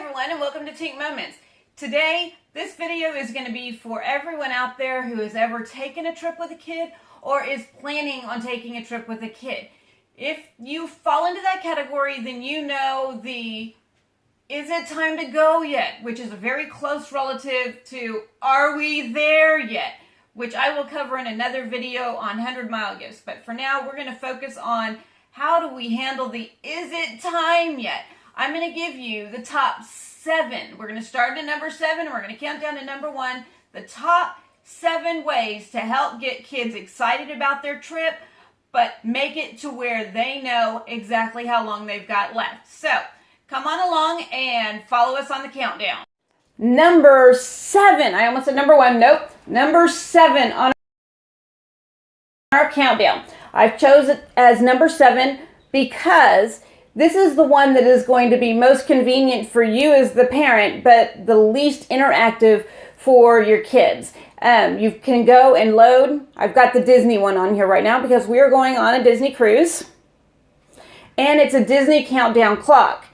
everyone, and welcome to Tink Moments. Today, this video is going to be for everyone out there who has ever taken a trip with a kid or is planning on taking a trip with a kid. If you fall into that category, then you know the "is it time to go yet?" which is a very close relative to "are we there yet?" which I will cover in another video on 100-mile gifts. But for now, we're going to focus on how do we handle the "is it time yet?" I'm going to give you the top 7. We're going to start at number 7, and we're going to count down to number 1. The top 7 ways to help get kids excited about their trip, but make it to where they know exactly how long they've got left. So, come on along and follow us on the countdown. Number 7. I almost said number 1. Nope. Number 7 on our countdown. I've chosen it as number 7 because this is the one that is going to be most convenient for you as the parent, but the least interactive for your kids. You can go and load. I've got the Disney one on here right now because we are going on a Disney cruise. And it's a Disney countdown clock.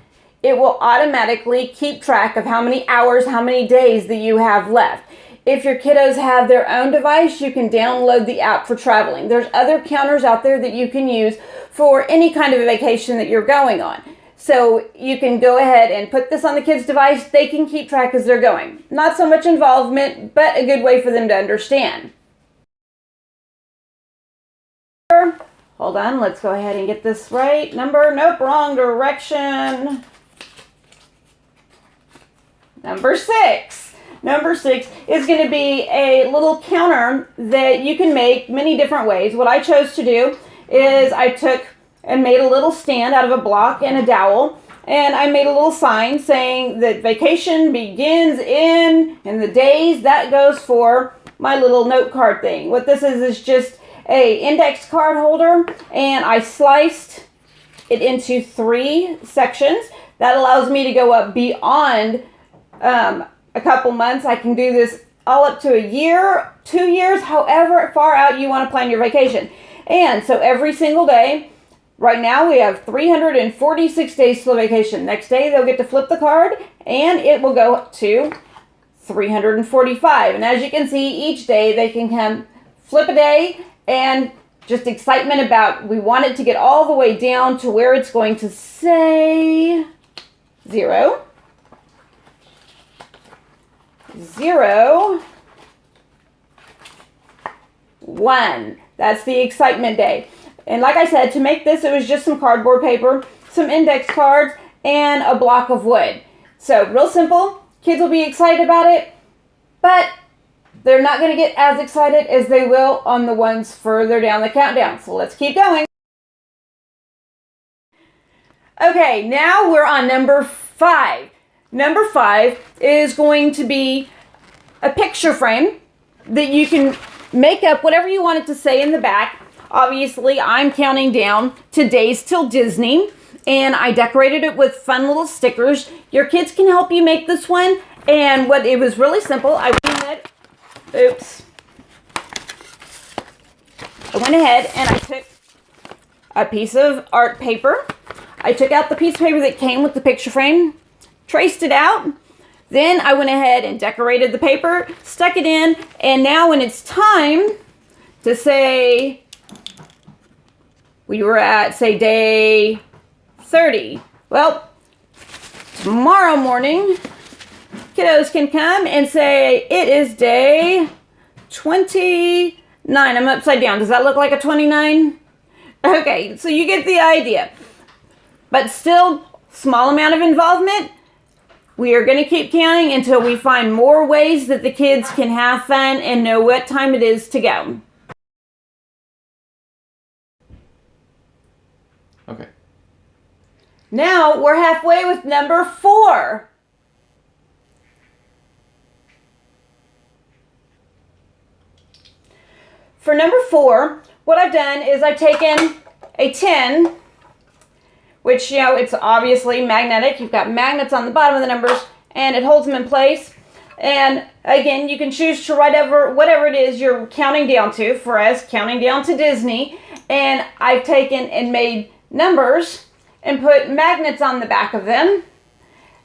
It will automatically keep track of how many hours, how many days that you have left. If your kiddos have their own device, you can download the app for traveling. There's other counters out there that you can use for any kind of a vacation that you're going on. So you can go ahead and put this on the kid's device. They can keep track as they're going. Not so much involvement, but a good way for them to understand. Hold on, let's go ahead and get this right. Nope, wrong direction. Number 6. Number 6 is going to be a little counter that you can make many different ways. What I chose to do is I took and made a little stand out of a block and a dowel, and I made a little sign saying that vacation begins in the days. That goes for my little note card thing. What this is just a index card holder, and I sliced it into 3 sections. That allows me to go up beyond a couple months. I can do this all up to a year, 2 years, however far out you want to plan your vacation. And so every single day, right now we have 346 days till vacation. Next day they'll get to flip the card and it will go to 345. And as you can see, each day they can come flip a day, and just excitement about, we want it to get all the way down to where it's going to say 0, 0, 1. That's the excitement day. And like I said, to make this, it was just some cardboard paper, some index cards, and a block of wood. So real simple. Kids will be excited about it, but they're not going to get as excited as they will on the ones further down the countdown. So let's keep going. Okay, now we're on number 5. Number 5 is going to be a picture frame that you can make up whatever you want it to say in the back. Obviously, I'm counting down to days till Disney, and I decorated it with fun little stickers. Your kids can help you make this one, and it was really simple. I went ahead and I took a piece of art paper. I took out the piece of paper that came with the picture frame, traced it out. Then I went ahead and decorated the paper, stuck it in, and now when it's time to say, we were at, say, day 30. Well, tomorrow morning, kiddos can come and say, it is day 29. I'm upside down. Does that look like a 29? Okay, so you get the idea. But still, small amount of involvement. We are going to keep counting until we find more ways that the kids can have fun and know what time it is to go. Okay. Now we're halfway with number 4. For number 4, what I've done is I've taken a tin, which, it's obviously magnetic. You've got magnets on the bottom of the numbers, and it holds them in place. And again, you can choose to write whatever it is you're counting down to. For us, counting down to Disney. And I've taken and made numbers and put magnets on the back of them.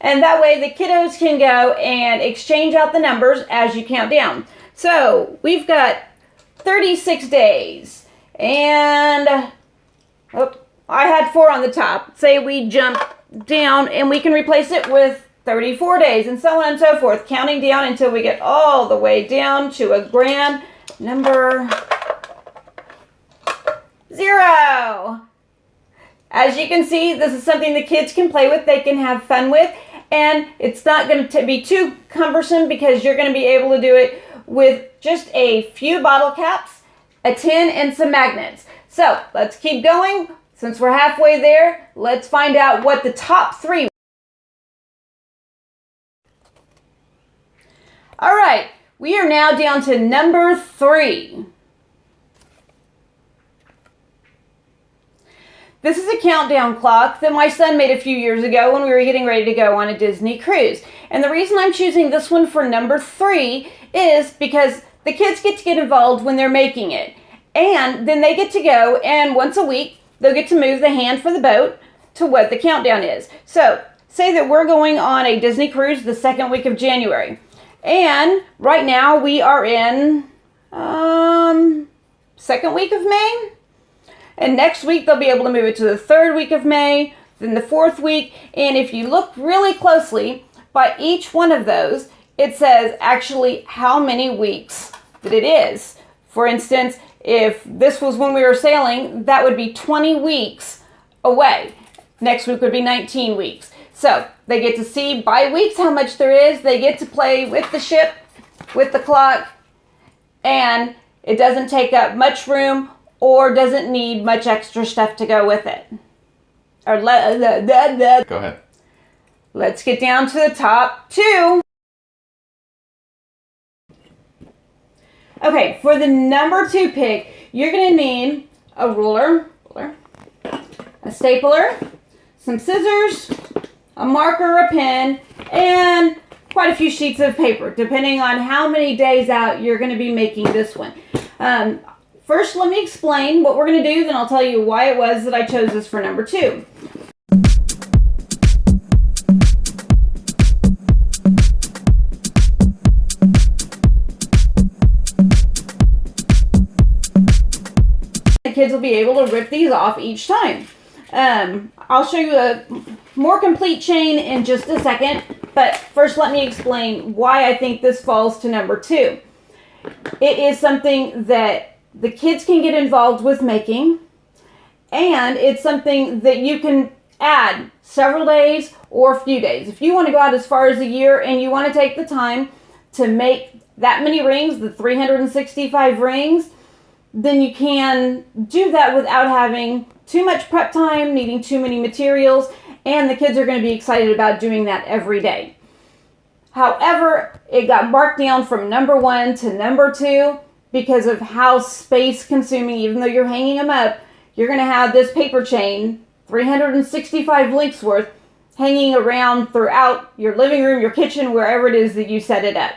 And that way the kiddos can go and exchange out the numbers as you count down. So we've got 36 days. And I had 4 on the top. Say we jump down and we can replace it with 34 days and so on and so forth, counting down until we get all the way down to a grand number 0. As you can see, this is something the kids can play with, they can have fun with, and it's not going to be too cumbersome because you're going to be able to do it with just a few bottle caps, a tin, and some magnets. So let's keep going. Since we're halfway there, let's find out what the top 3. All right, we are now down to number 3. This is a countdown clock that my son made a few years ago when we were getting ready to go on a Disney cruise. And the reason I'm choosing this one for number 3 is because the kids get to get involved when they're making it. And then they get to go, and once a week, they'll get to move the hand for the boat to what the countdown is. So, say that we're going on a Disney cruise the 2nd week of January. And right now we are in 2nd week of May. And next week they'll be able to move it to the 3rd week of May, then the 4th week. And if you look really closely, by each one of those, it says actually how many weeks that it is. For instance, if this was when we were sailing, that would be 20 weeks away. Next week would be 19 weeks. So they get to see by weeks how much there is. They get to play with the ship, with the clock, and it doesn't take up much room or doesn't need much extra stuff to go with it. Go ahead. Let's get down to the top 2. Okay, for the number 2 pick, you're going to need a ruler, a stapler, some scissors, a marker, a pen, and quite a few sheets of paper, depending on how many days out you're going to be making this one. First, let me explain what we're going to do, then I'll tell you why it was that I chose this for number 2. The kids will be able to rip these off each time. I'll show you a more complete chain in just a second, but first let me explain why I think this falls to number 2. It is something that the kids can get involved with making, and it's something that you can add several days or a few days. If you want to go out as far as a year and you want to take the time to make that many rings, the 365 rings, then you can do that without having too much prep time, needing too many materials, and the kids are going to be excited about doing that every day. However, it got marked down from number 1 to number 2 because of how space consuming, even though you're hanging them up, you're going to have this paper chain, 365 links worth, hanging around throughout your living room, your kitchen, wherever it is that you set it up.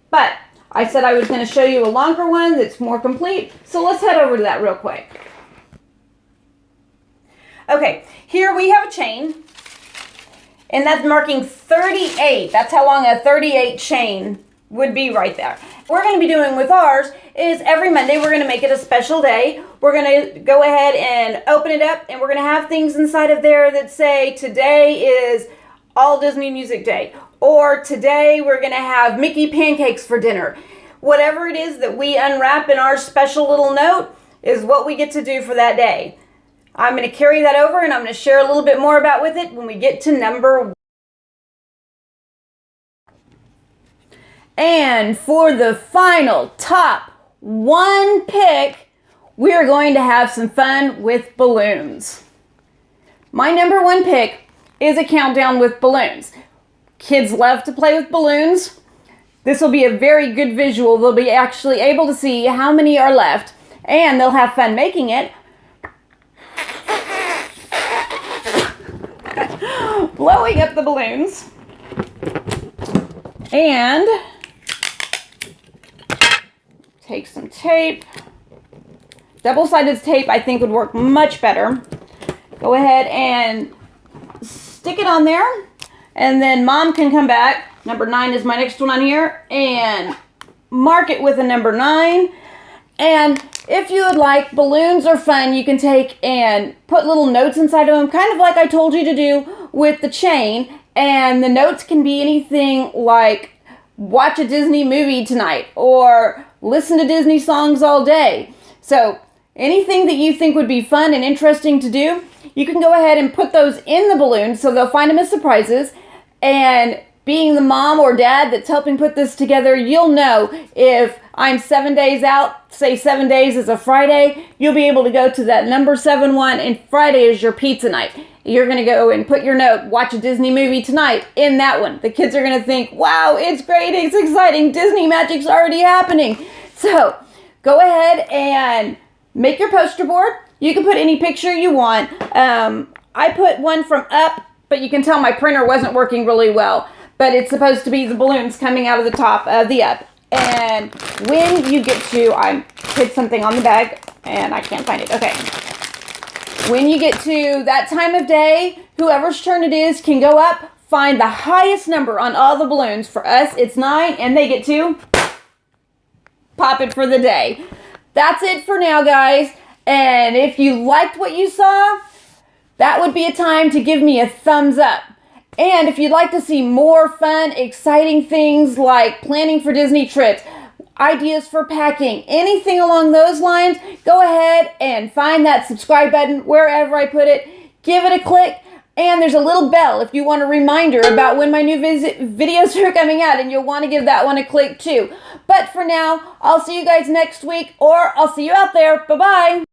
But I said I was going to show you a longer one that's more complete, so let's head over to that real quick. Okay, here we have a chain, and that's marking 38. That's how long a 38 chain would be right there. What we're going to be doing with ours is every Monday we're going to make it a special day. We're going to go ahead and open it up, and we're going to have things inside of there that say today is all Disney Music Day, or today we're going to have Mickey pancakes for dinner. Whatever it is that we unwrap in our special little note is what we get to do for that day. I'm going to carry that over, and I'm going to share a little bit more about with it when we get to number 1. And for the final top 1 pick, we're going to have some fun with balloons. My number 1 pick is a countdown with balloons. Kids love to play with balloons. This will be a very good visual. They'll be actually able to see how many are left, and they'll have fun making it. Blowing up the balloons. And take some tape. Double-sided tape I think would work much better. Go ahead and stick it on there. And then Mom can come back. Number 9 is my next one on here. And mark it with a number 9. And if you would like, balloons are fun. You can take and put little notes inside of them, kind of like I told you to do with the chain. And the notes can be anything like, watch a Disney movie tonight, or listen to Disney songs all day. So anything that you think would be fun and interesting to do, you can go ahead and put those in the balloons so they'll find them as surprises. And being the mom or dad that's helping put this together, you'll know if I'm 7 days out, say 7 days is a Friday, you'll be able to go to that number 7 one, and Friday is your pizza night. You're going to go and put your note, watch a Disney movie tonight, in that one. The kids are going to think, wow, it's great, it's exciting, Disney magic's already happening. So go ahead and make your poster board. You can put any picture you want. I put one from Up, but you can tell my printer wasn't working really well. But it's supposed to be the balloons coming out of the top of the Up. And when you get to, I hid something on the bag and I can't find it. Okay. When you get to that time of day, whoever's turn it is can go up, find the highest number on all the balloons. For us, it's 9, and they get to pop it for the day. That's it for now, guys. And if you liked what you saw, that would be a time to give me a thumbs up. And if you'd like to see more fun, exciting things like planning for Disney trips, ideas for packing, anything along those lines, go ahead and find that subscribe button wherever I put it. Give it a click, and there's a little bell if you want a reminder about when my new videos are coming out, and you'll want to give that one a click too. But for now, I'll see you guys next week, or I'll see you out there. Bye-bye.